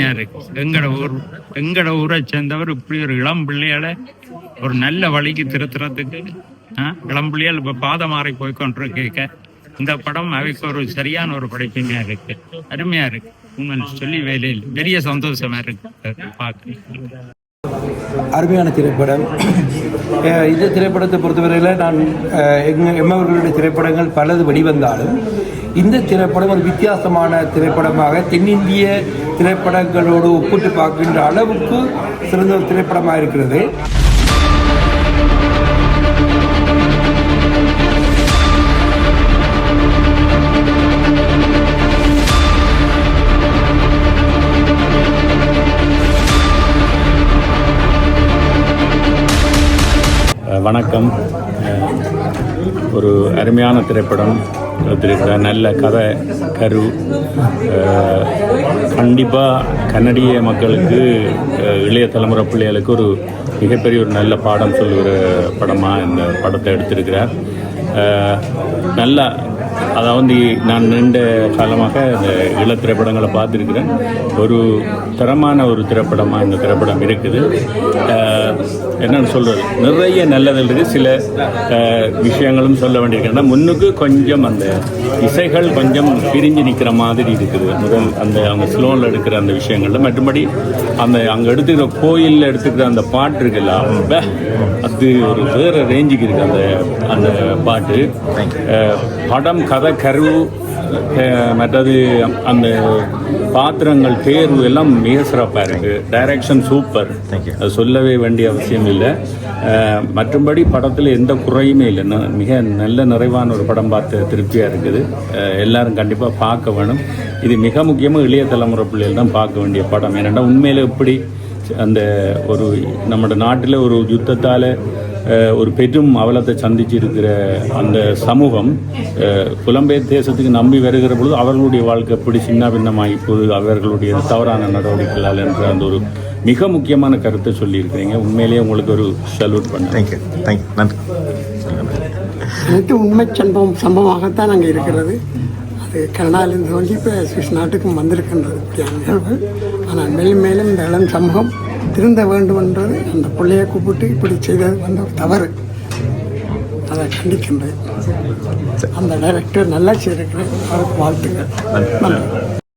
அருமையா இருக்கு. எங்கட ஊரை சேர்ந்தவர் இப்படி ஒரு இளம் பிள்ளையால ஒரு நல்ல வழிக்கு திருத்துறதுக்கு இளம் பிள்ளையால் இப்ப பாதம் மாறி போய்கொண்டிருக்க இந்த படம் அவைக்கு ஒரு சரியான ஒரு படைப்புமையா இருக்கு. அருமையா இருக்கு. உண்மை சொல்லி வேலையில் பெரிய சந்தோஷமா இருக்கு பார்க்க. அருமையான திரைப்படம். இந்த திரைப்படத்தை பொறுத்தவரையில் நான் எம்மவர்களுடைய திரைப்படங்கள் பலது வெளிவந்தாலும் இந்த திரைப்படம் ஒரு வித்தியாசமான திரைப்படமாக தென்னிந்திய திரைப்படங்களோடு ஒப்பிட்டு பார்க்கின்ற அளவுக்கு சிறந்த ஒரு திரைப்படமாக இருக்கிறது. வணக்கம். ஒரு அருமையான திரைப்படம் நல்ல கதை கரு. கண்டிப்பாக கன்னடிய மக்களுக்கு இளைய தலைமுறை பிள்ளைகளுக்கு ஒரு மிகப்பெரிய ஒரு நல்ல பாடம் சொல்லுகிற படமாக இந்த படத்தை எடுத்திருக்கிறார். நல்லா அதாவது நான் நீண்ட காலமாக இந்த இள திரைப்படங்களை பார்த்துருக்கிறேன். ஒரு தரமான ஒரு திரைப்படமாக இந்த திரைப்படம் இருக்குது. என்னென்னு சொல்கிறது, நிறைய நல்லது இருக்குது. சில விஷயங்களும் சொல்ல வேண்டியிருக்கேன்னா முன்னுக்கு கொஞ்சம் அந்த இசைகள் கொஞ்சம் பிரிஞ்சு நிற்கிற மாதிரி இருக்குது. முதல் அந்த அவங்க ஸ்லோவில் எடுக்கிற அந்த விஷயங்களில் மற்றபடி அந்த அங்கே எடுத்துக்கிற கோயிலில் எடுத்துக்கிற அந்த பாட்டு இருக்குல்ல, அது ஒரு வேறு ரேஞ்சுக்கு இருக்குது அந்த அந்த பாட்டு. படம் கதை கரு மற்றது அந்த பாத்திரங்கள் தேர்வு எல்லாம் மிக சிறப்பாக இருக்குது. டைரக்ஷன் சூப்பர், அது சொல்லவே வேண்டிய அவசியம் இல்லை. மற்றபடி படத்தில் எந்த குறையுமே இல்லை. மிக நல்ல நிறைவான ஒரு படம் பார்த்து திருப்தியாக இருக்குது. எல்லாரும் கண்டிப்பாக பார்க்க வேணும். இது மிக முக்கியமாக இளைய தலைமுறை பிள்ளைகள் தான் பார்க்க வேண்டிய படம். ஏன்னா உண்மையில் எப்படி அந்த ஒரு நம்ம நாட்டில் ஒரு யுத்தத்தால் ஒரு பெரும் அவலத்தை சந்திச்சிருக்கிற அந்த சமூகம் புலம்பெயர் தேசத்துக்கு நம்பி வருகிற பொழுது அவர்களுடைய வாழ்க்கை எப்படி சின்ன பின்னமாகி போது அவர்களுடைய தவறான நடவடிக்கைகளால் என்ற அந்த ஒரு மிக முக்கியமான கருத்தை சொல்லியிருக்கிறீங்க. உண்மையிலேயே உங்களுக்கு ஒரு சல்யூட் பண்ணேன். தேங்க்யூ. நன்றி. அனைத்து உண்மை சம்பவமாகத்தான் அங்கே இருக்கிறது. அது கனடாவிலிருந்து தோன்றி இப்போ சுவிஸ் நாட்டுக்கும் வந்திருக்கின்றது இப்படியான நிகழ்வு. ஆனால் மேலும் மேலும் இந்த இளம் சமூகம் திருந்த வேண்டும் என்றது அந்த பிள்ளையை கூப்பிட்டு இப்படி செய்தது வந்து ஒரு தவறு. அதை கண்டிக்கின்றேன். அந்த டைரக்டர் நல்லா செய்திருக்கிறேன். அவருக்கு வாழ்த்துக்கள். நன்றி.